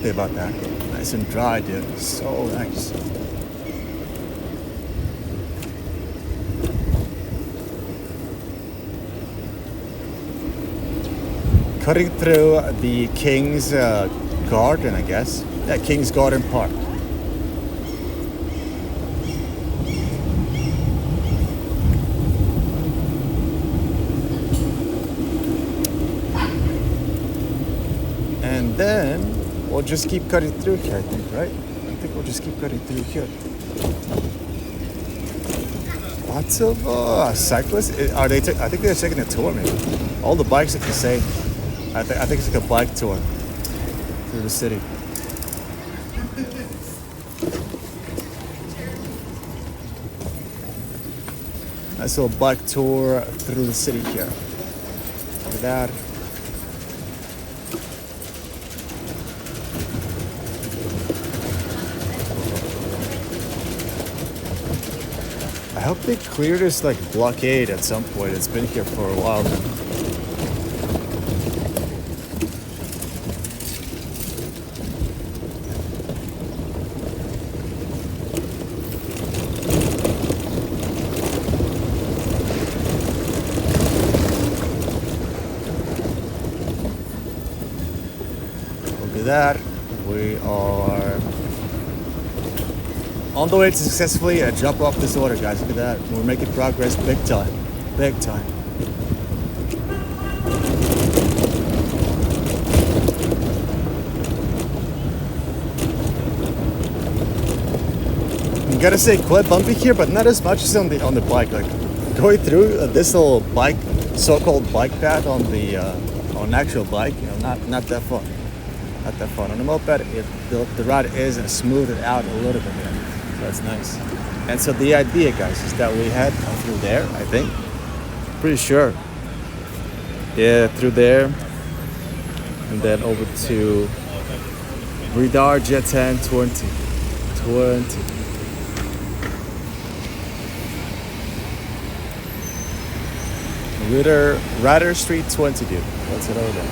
About that. Nice and dry, dude. So nice. Cutting through the King's Garden, I guess. Yeah, King's Garden Park. And then we'll just keep cutting through here, I think, right? I think we'll just keep cutting through here. Lots of cyclists. Are they? I think they're taking a tour, maybe. All the bikes look the same. I think it's like a bike tour through the city. Nice little bike tour through the city here. Look at that. I hope they clear this like blockade at some point. It's been here for a while now. Look at that. We are on the way to successfully drop off this order, guys. Look at that. We're making progress big time. Big time. You gotta say quite bumpy here, but not as much as on the bike. Like going through this little bike, so-called bike path on the on an actual bike, you know, not that fun. Not that fun. On a moped, the ride is smoothed out a little bit. Yeah. That's nice. And so the idea, guys, is that we head through there, I think. Pretty sure. Yeah, through there. And then over to Radar Jet 10 20. Rider Street 20, dude. That's it over there.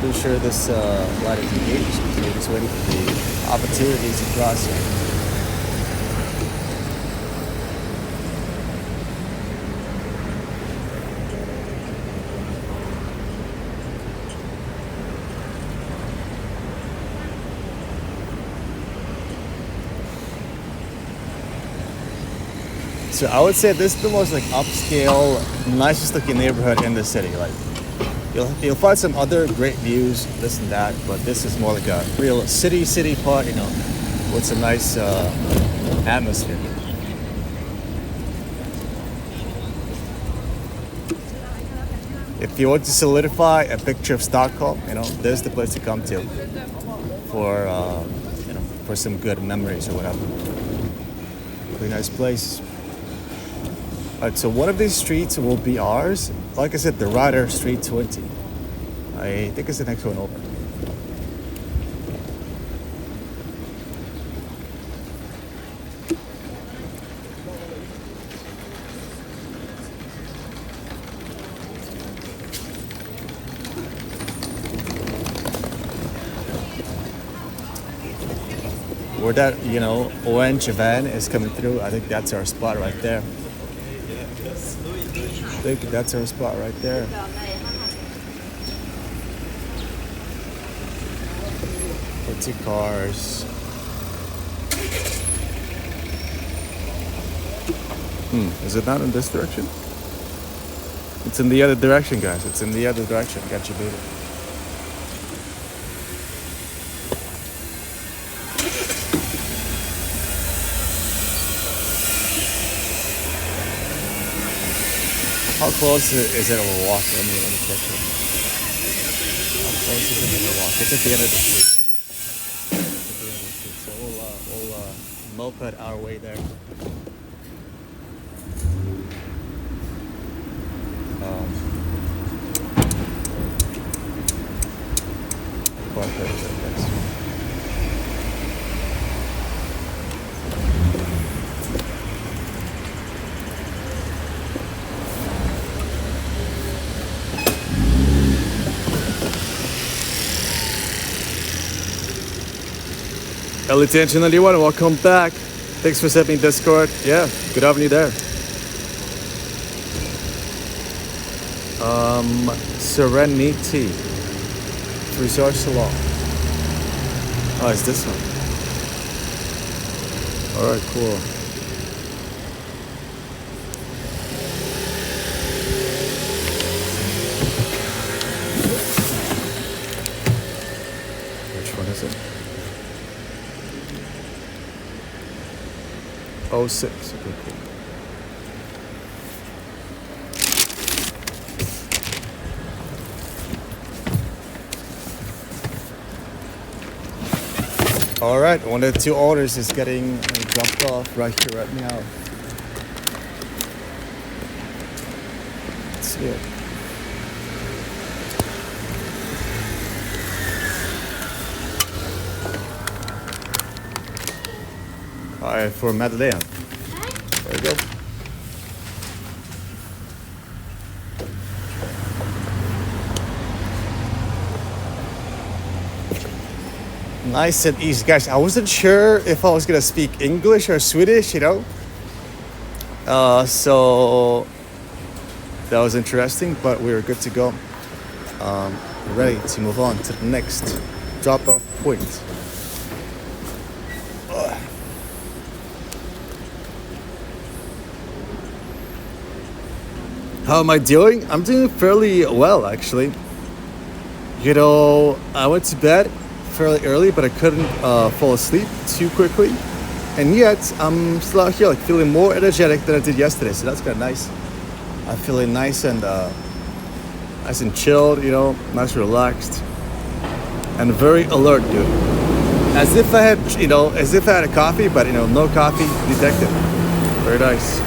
Pretty sure this light is engaged. We're just waiting for the opportunities to cross here. So I would say this is the most like upscale, nicest looking neighborhood in the city. Like you'll find some other great views, this and that, but this is more like a real city part, you know, with some nice atmosphere. If you want to solidify a picture of Stockholm, you know, this is the place to come to for you know, for some good memories or whatever. Really nice place. Alright, so one of these streets will be ours. Like I said, the Rider Street 20. I think it's the next one over. Where that, you know, orange van is coming through, I think that's our spot right there. I think that's our spot right there. For 2 cars. Is it not in this direction? It's in the other direction, guys. It's in the other direction. Got you, baby. How close is it a walk? Let me check it. How close is it a walk? It's at the end of the street. So we'll moped our way there. Elite91, welcome back. Thanks for setting Discord. Yeah, good having you there. Serenity. Resort Salon. Oh, it's this one. Alright, cool. Which one is it? 06. Okay, cool. All right, one of the two orders is getting dropped off right here, right now. Let's see it. All right, for Madeleine. There we go. Nice and easy. Guys, I wasn't sure if I was going to speak English or Swedish, you know. So that was interesting, but we were good to go. Ready to move on to the next drop-off point. How am I doing? I'm doing fairly well, actually. You know, I went to bed fairly early, but I couldn't fall asleep too quickly, and yet I'm still out here, like feeling more energetic than I did yesterday. So that's kind of nice. I'm feeling nice and chilled, you know, nice, relaxed, and very alert, dude. As if I had a coffee, but you know, no coffee detected. Very nice.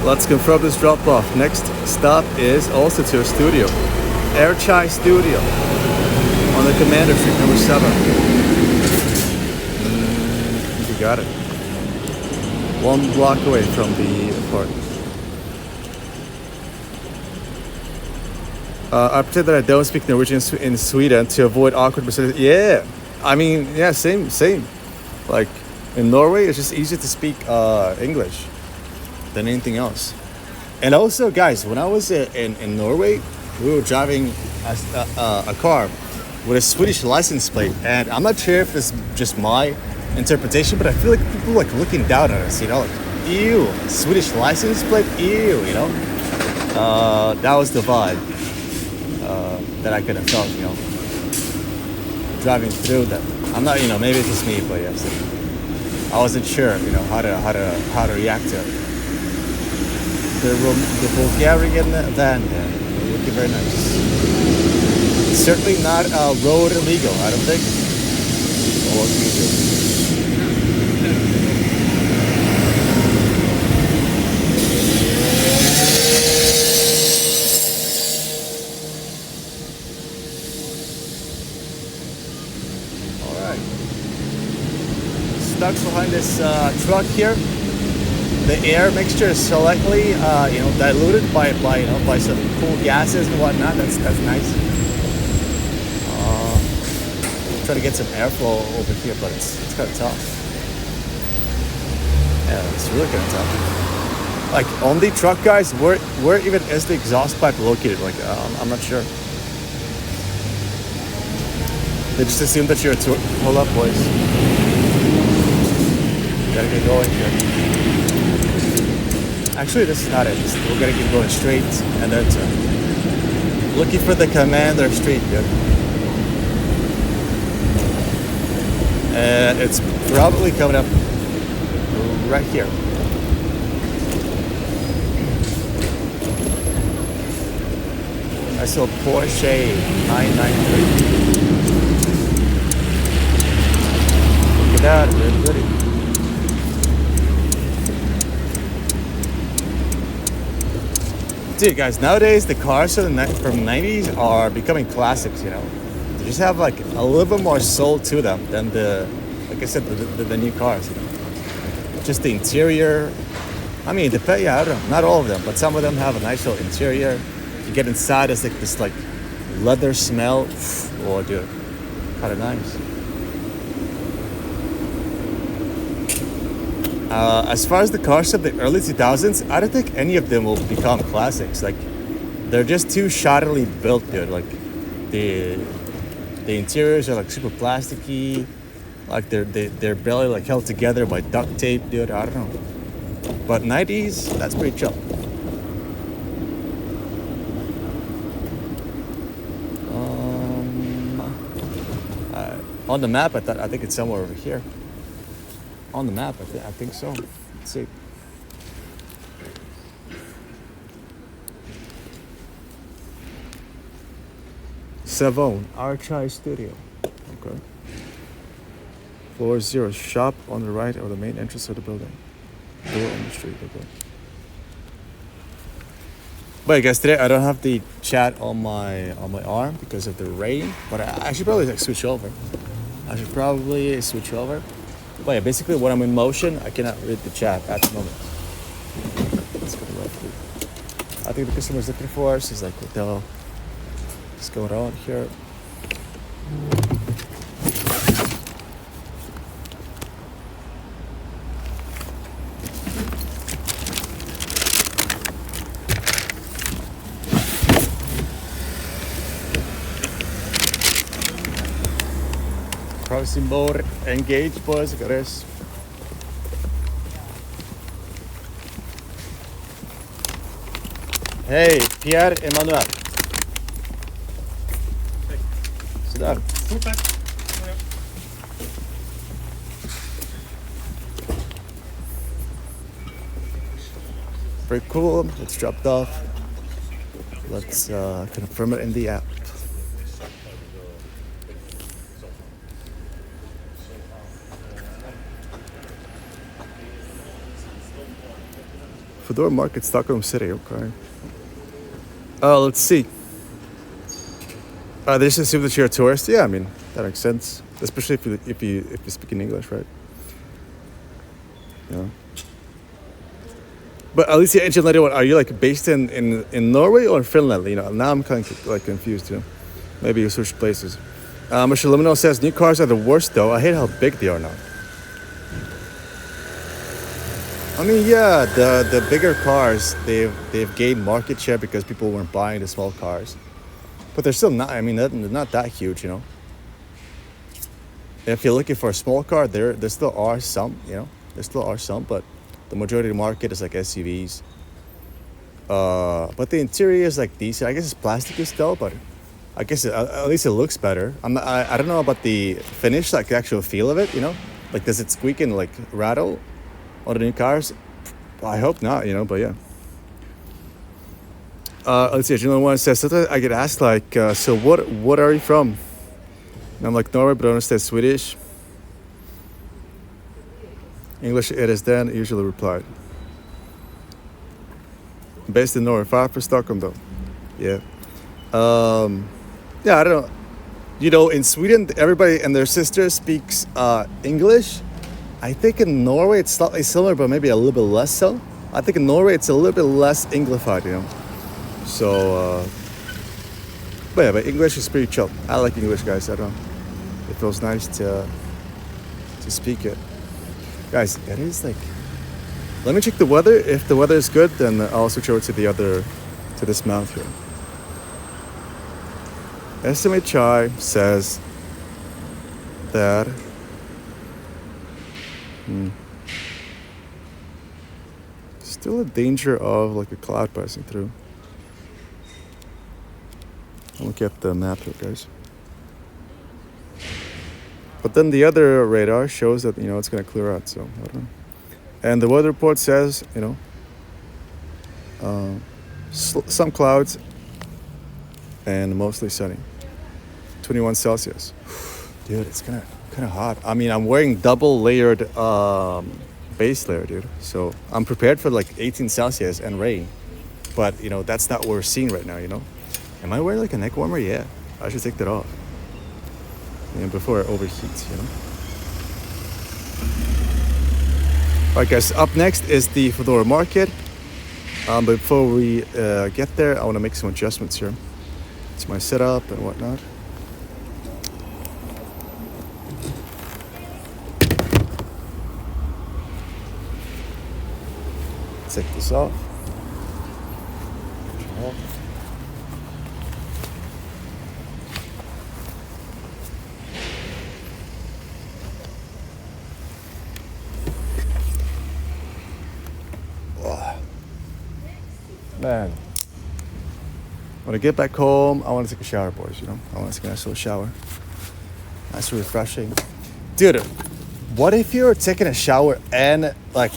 Let's confirm this drop off. Next stop is also to a studio. Air Chai Studio on the Commander Street, number 7. You got it. 1 block away from the apartment. I pretend that I don't speak Norwegian in Sweden to avoid awkward mistakes. Yeah, I mean, yeah, same. Like in Norway, it's just easier to speak English than anything else. And also, guys, when I was in Norway, we were driving a car with a Swedish license plate, and I'm not sure if it's just my interpretation, but I feel like people like looking down at us, you know, like, ew, Swedish license plate, ew, you know. That was the vibe that I could have felt, you know, driving through that. I'm not, you know, maybe it's just me, but yes, I wasn't sure, you know, how to react to it. The Bulgarian van there. Looking very nice. Certainly not road illegal, I don't think. Or what can you do? All right. Stuck behind this truck here. The air mixture is slightly, diluted by some cool gases and whatnot. That's nice. Try to get some airflow over here, but it's kind of tough. Yeah, it's really kind of tough. Like on the truck, guys, where even is the exhaust pipe located? Like, I'm not sure. They just assume that you're a tour. Hold up, boys. Gotta get going here. Actually, this is not it. We're gonna keep going straight and then turn. Looking for the Commander Street, dude. And it's probably coming up right here. Nice little Porsche 993. Look at that, really pretty. Dude, guys, nowadays the cars from the 90s are becoming classics, you know. They just have like a little bit more soul to them than like I said, the new cars, you know. Just the interior. I mean, I don't know, not all of them, but some of them have a nice little interior. You get inside, it's like this like leather smell. Oh, dude, kind of nice. As far as the cars of the early 2000s, I don't think any of them will become classics. Like, they're just too shoddily built, dude. Like, the interiors are like super plasticky. Like they're barely like held together by duct tape, dude. I don't know. But 90s, that's pretty chill. On the map, I think it's somewhere over here. On the map, I think so. Let's see. Savone, Archai Studio. Okay. Floor 0, shop on the right of the main entrance of the building. Door on the street, okay. But guys, today I don't have the chat on my arm because of the rain. But I should probably like switch over. But yeah, basically when I'm in motion, I cannot read the chat at the moment. Let's go roughly. I think the customer's looking for us. He's like, what the hell is going on here? Probably see more engaged boys. Look at this. Hey, Pierre Emmanuel. Hey. Sit down. Okay. Very cool. It's dropped off. Let's confirm it in the app. Fedora Market, Stockholm City. Okay. Let's see. They just assume that you're a tourist. Yeah, I mean that makes sense, especially if you speak in English, right? Yeah. But Alicia, ancient lady, what are you like based in Norway or Finland? You know, now I'm kind of like confused. You know, maybe you switched places. Mr. Lumino says new cars are the worst though. I hate how big they are now. I mean, yeah, the bigger cars, they've gained market share because people weren't buying the small cars. But they're still not, I mean, they're not that huge, you know. If you're looking for a small car, there still are some, you know. There still are some, but the majority of the market is like SUVs. But the interior is like decent. I guess it's plasticky still, but I guess at least it looks better. I don't know about the finish, like the actual feel of it, you know. Like, does it squeak and like rattle on the new cars? I hope not, you know, but yeah. Let's see, Julian one says, sometimes I get asked like, so what are you from? And I'm like, Norway, but I understand Swedish. English it is then, usually replied. Based in Norway, far from Stockholm though. Yeah. Yeah, I don't know. You know, in Sweden, everybody and their sister speaks English. I think in Norway it's slightly similar, but maybe a little bit less so. I think in Norway it's a little bit less Englified, you know. So, but yeah, but English is pretty chill. I like English, guys. I don't know. It feels nice to speak it. Guys, it is like, let me check the weather. If the weather is good, then I'll switch over to this mount here. Estimate Chai says that still a danger of like a cloud passing through. I'll look at the map here, guys. But then the other radar shows that, you know, it's going to clear out, so I don't know. And the weather report says, you know, some clouds and mostly sunny. 21 Celsius. Dude, it's kind of hot. I mean, I'm wearing double layered base layer, dude. So I'm prepared for like 18 Celsius and rain. But, you know, that's not what we're seeing right now, you know. Am I wearing like a neck warmer? Yeah, I should take that off. You know, before it overheats, you know. Alright guys, up next is the Fedora Market. But before we get there, I want to make some adjustments here. It's my setup and whatnot. Take this off. Man, when I get back home, I want to take a shower, boys. You know, I want to take a nice little shower. Nice, refreshing. Dude, what if you're taking a shower and like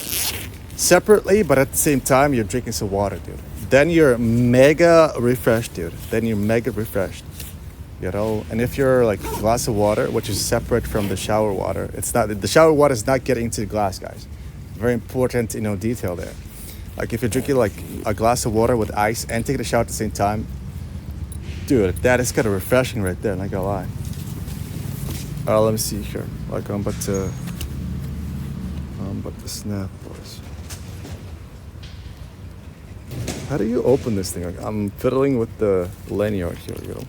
separately, but at the same time you're drinking some water, dude? Then you're mega refreshed, dude. Then you're mega refreshed. You know, and if you're like a glass of water, which is separate from the shower water, it's not, the shower water is not getting into the glass, guys. Very important, you know, detail there. Like if you're drinking like a glass of water with ice and taking a shower at the same time, dude, that is kind of refreshing right there, not gonna lie. Let me see here. Like I'm about to snap, boys. How do you open this thing? Like, I'm fiddling with the lanyard here, you know.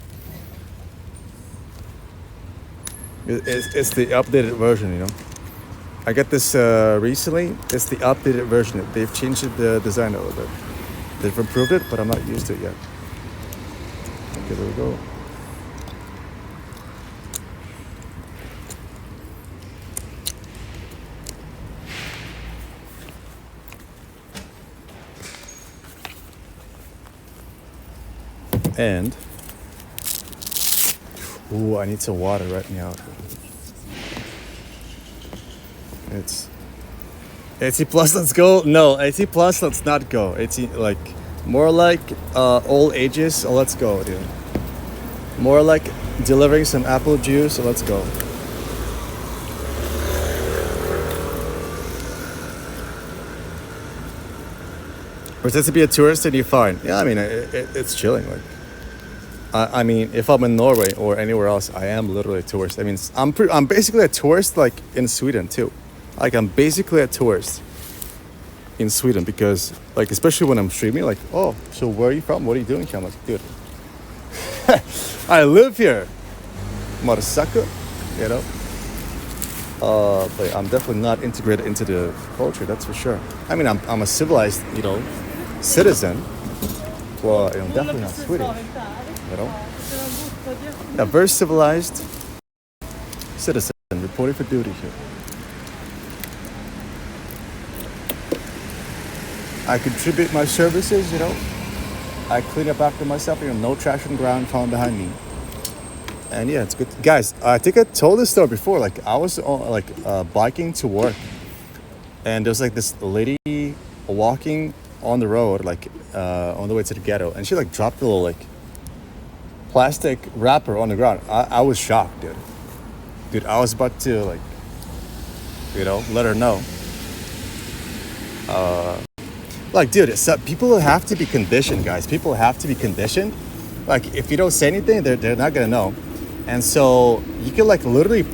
It's the updated version, you know. I got this recently. It's the updated version. They've changed the design a little bit. They've improved it, but I'm not used to it yet. Okay, there we go. And, ooh, I need some water right now. It's 80 plus, let's go. No, 80 plus, let's not go. 80, like, more like all ages, so let's go, dude. More like delivering some apple juice, so let's go. Pretend to be a tourist and you're fine. Yeah, I mean, it's chilling. Like, I mean, if I'm in Norway or anywhere else, I am literally a tourist. I mean, I'm basically a tourist, like in Sweden too. Like I'm basically a tourist in Sweden because, like, especially when I'm streaming, like, oh, so where are you from? What are you doing here? I'm like, dude, I live here, motherfucker, you know. But I'm definitely not integrated into the culture. That's for sure. I mean, I'm a civilized, you know, citizen. Well, you know, definitely not Swedish. You know, a very civilized citizen reporting for duty here. I contribute my services, you know. I clean up after myself, you know, no trash on the ground falling behind me. And yeah, it's good. Guys, I think I told this story before. Like I was biking to work and there was like this lady walking on the road, like on the way to the ghetto. And she like dropped a little like plastic wrapper on the ground. I was shocked, dude. Dude, I was about to like, you know, let her know. Like, dude, people have to be conditioned, guys. People have to be conditioned. Like, if you don't say anything, they're not gonna know. And so you can like literally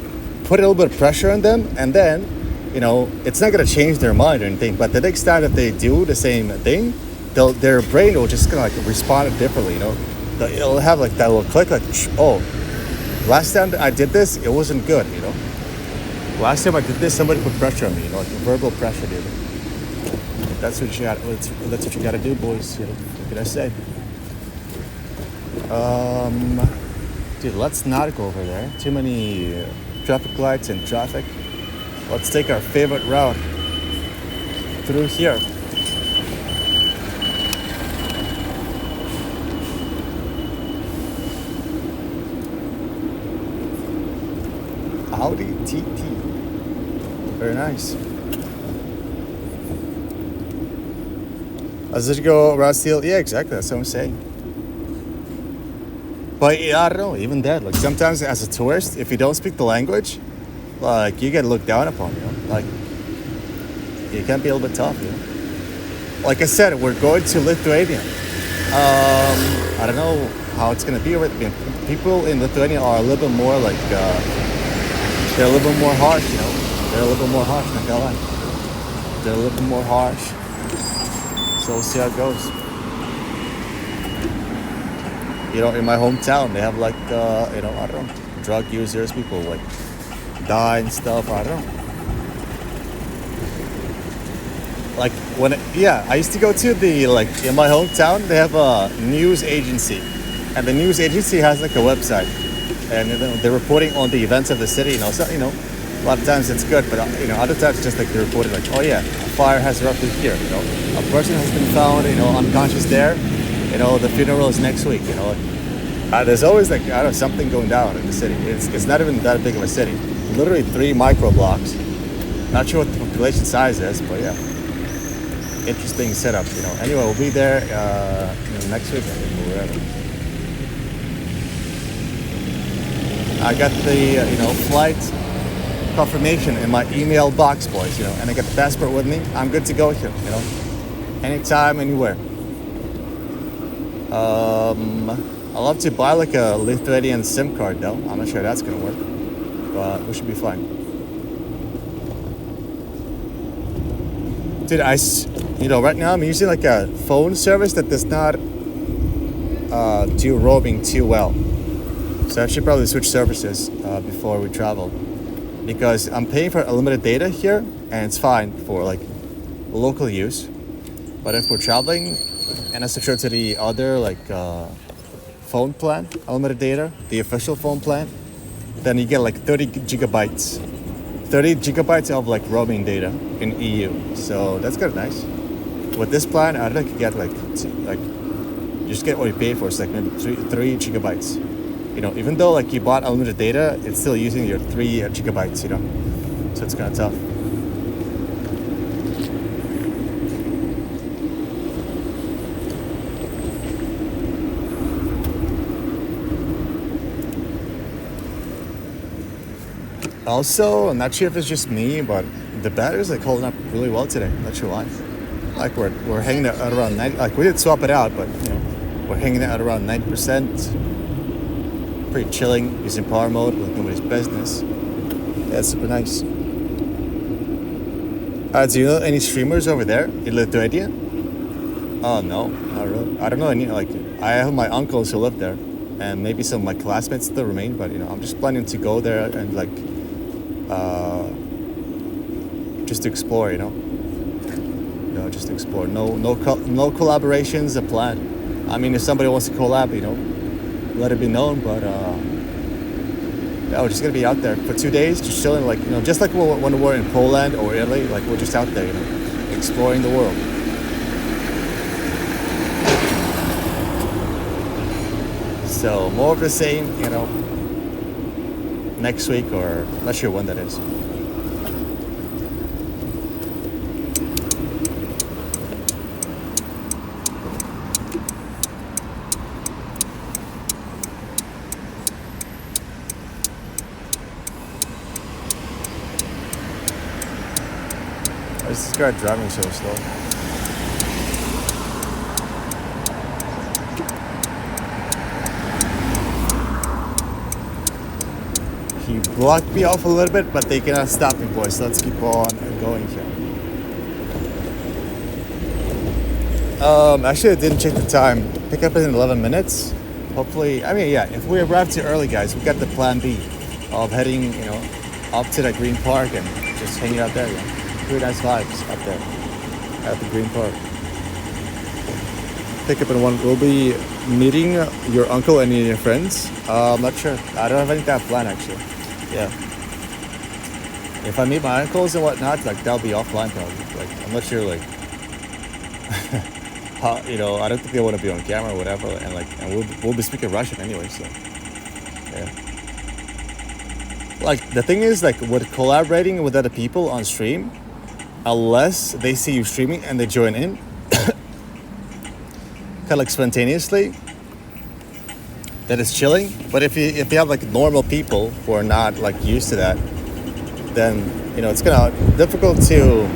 put a little bit of pressure on them, and then, you know, it's not gonna change their mind or anything. But the next time that they do the same thing, their brain will just gonna like respond differently. You know, it'll have like that little click, like, oh, last time I did this, it wasn't good. You know, last time I did this, somebody put pressure on me. You know, like verbal pressure, dude. That's what you got. That's what you got to do, boys. You know, what can I say? Dude, let's not go over there. Too many traffic lights and traffic. Let's take our favorite route through here. Audi TT. Very nice. As you go around steel, yeah, exactly. That's what I'm saying. But yeah, I don't know, even that, like sometimes as a tourist, if you don't speak the language, like you get looked down upon, you know, like you can be a little bit tough, you know. Like I said, we're going to Lithuania. I don't know how it's gonna be. I mean, people in Lithuania are a little bit more like, they're a little bit more harsh, you know. They're a little bit more harsh, not gonna lie. They're a little bit more harsh. So we'll see how it goes. in my hometown, they have like, I don't know, drug users, people like die and stuff. I don't know. Like I used to go to in my hometown, they have a news agency, and the news agency has like a website, and they're reporting on the events of the city. So a lot of times it's good, but other times it's just like they're reporting like, oh yeah, a fire has erupted here. A person has been found, unconscious there. The funeral is next week. There's always like, I don't know, something going down in the city. It's not even that big of a city. Literally 3 micro blocks. Not sure what the population size is, but yeah, interesting setup. Anyway, we'll be there next week, I think, or whatever. I got the flight confirmation in my email box, boys. And I got the passport with me. I'm good to go here. Anytime, anywhere. I'll have to buy like a Lithuanian SIM card though. I'm not sure that's gonna work, but we should be fine. Dude, right now I'm using like a phone service that does not do roaming too well. So I should probably switch services before we travel, because I'm paying for unlimited data here, and it's fine for like local use. But if we're traveling and I subscribe to the other phone plan, unlimited data, the official phone plan, then you get like 30 gigabytes of like roaming data in EU. So that's kind of nice. With this plan, I think you get you just get what you pay for. It's like maybe 3 gigabytes. Even though like you bought unlimited data, it's still using your 3 gigabytes. So it's kind of tough. Also, I'm not sure if it's just me, but the battery's like holding up really well today. Not sure why. Like we're hanging out at around 90. Like we did swap it out, but we're hanging out at around 90%. Pretty chilling, using power mode, like nobody's business. Yeah, it's super nice. Do you know any streamers over there in Lithuania? Oh no, not really. I don't know any. Like I have my uncles who live there, and maybe some of my classmates still remain. But I'm just planning to go there and just to explore, just to explore. No collaborations are planned. I mean, if somebody wants to collab, let it be known. But we're just gonna be out there for 2 days, just chilling, just like when we're in Poland or Italy, like we're just out there, exploring the world. So more of the same, next week, or not sure when that is. Why is this guy driving so slow? He blocked me off a little bit, but they cannot stop me, boys. So let's keep on going here. Actually, I didn't check the time. Pick up in 11 minutes. Hopefully, if we arrive too early, guys, we got the plan B of heading, up to the Green Park and just hanging out there. Pretty nice vibes up there at the Green Park. Pick up in 1. We'll be meeting your uncle and your friends. I'm not sure. I don't have anything planned actually. Yeah. If I meet my uncles and whatnot, that'll be offline probably. I'm not sure how, I don't think they want to be on camera or whatever, and we'll be speaking Russian anyway, so yeah. The thing is, with collaborating with other people on stream, unless they see you streaming and they join in kind of spontaneously, that is chilling. But if you have normal people who are not used to that, then it's kind of difficult to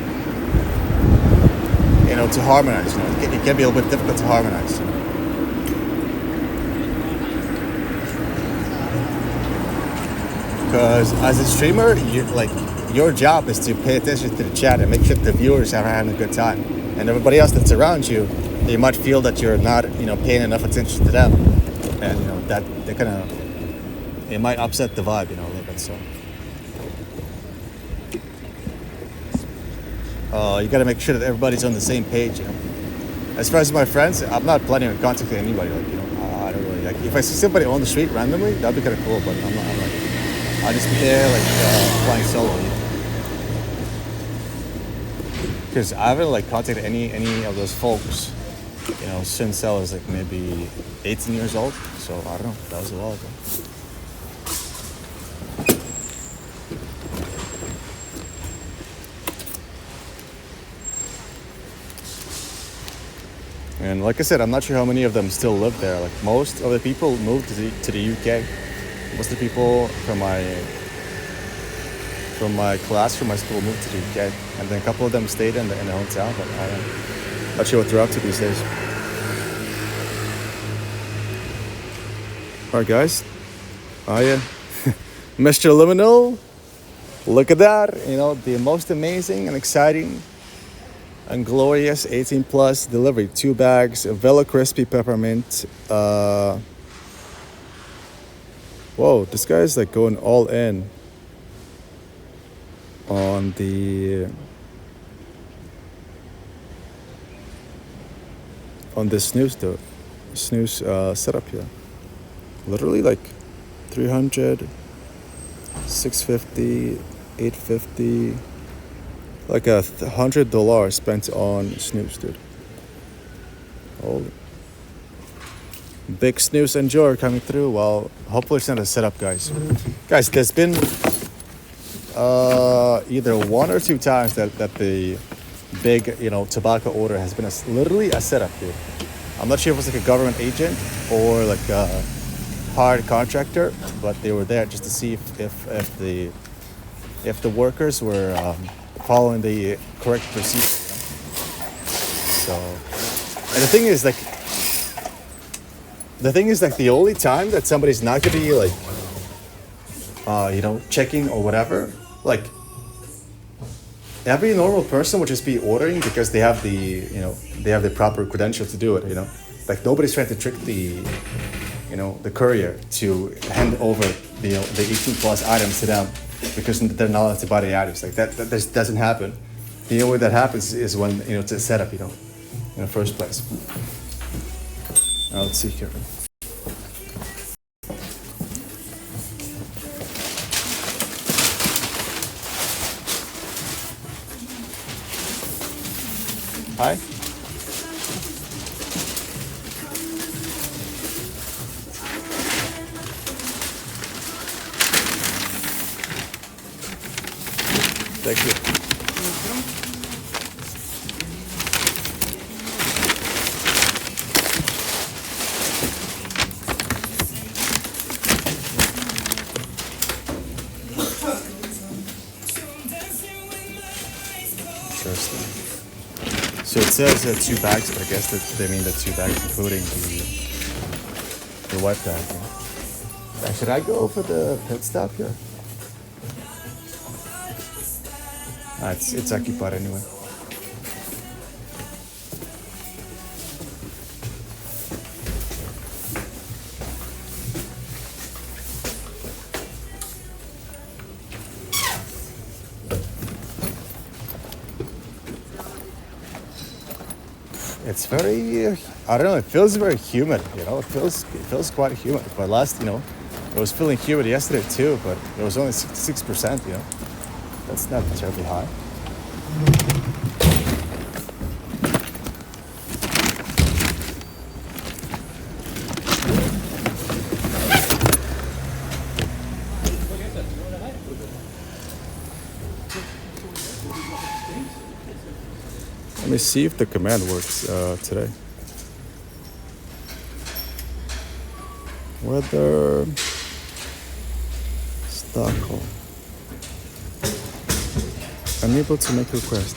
to harmonize. It can be a little bit difficult to harmonize. Because as a streamer, your job is to pay attention to the chat and make sure the viewers are having a good time, and everybody else that's around you, they might feel that you're not paying enough attention to them. and that they kind of, it might upset the vibe, a little bit. So you got to make sure that everybody's on the same page. As far as my friends, I'm not planning on contacting anybody. Like, I don't really like. If I see somebody on the street randomly, that'd be kind of cool. But I'm not. I'm like, I'll just be there like flying solo. Because I haven't like contacted any of those folks, since I was like maybe 18 years old. So I don't know. That was a while ago. And like I said, I'm not sure how many of them still live there. Like most of the people moved to the UK. Most of the people from my class, from my school, moved to the UK, and then a couple of them stayed in the hometown. But I'm not sure what they're up to these days. All right, guys. Oh yeah, Mr. Liminal. Look at that. The most amazing and exciting and glorious 18 plus delivery. 2 bags of Velo Crispy Peppermint. Whoa, this guy is like going all in on this snooze setup here. Literally like 300, 650, 850. Like $100 spent on snooze, dude. Holy. Big snooze enjoyer coming through. Well, hopefully it's not a setup, guys. Guys, there's been either 1 or 2 times that the big, tobacco order has been literally a setup, dude. I'm not sure if it was like a government agent or like a hired contractor, but they were there just to see if the workers were following the correct procedure. So, and the thing is like the only time that somebody's not gonna be like checking or whatever, like every normal person would just be ordering because they have the proper credentials to do it. Like nobody's trying to trick the courier to hand over the 18 plus items to them because they're not allowed to buy the items. Like that doesn't happen. The only way that happens is when it's a setup, in the first place. Now let's see here. Hi. Thank you. Interesting. So it says 2 bags, but I guess that they mean the 2 bags including the white bag. Yeah. Should I go for the pit stop here? It's occupied anyway. It's very, I don't know, it feels very humid, it feels quite humid. But it was feeling humid yesterday too, but it was only 66%, That's not terribly high. Let me see if the command works today. Weather, Stockholm. Unable to make a request.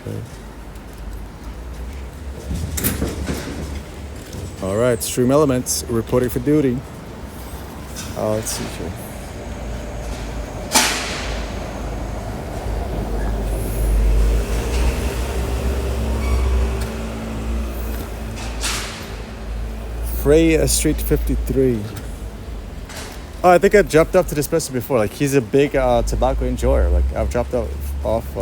Okay. All right, Stream Elements reporting for duty. Let's see here. Frey Street 53. Oh, I think I dropped off to this person before. Like, he's a big tobacco enjoyer. Like, I've dropped off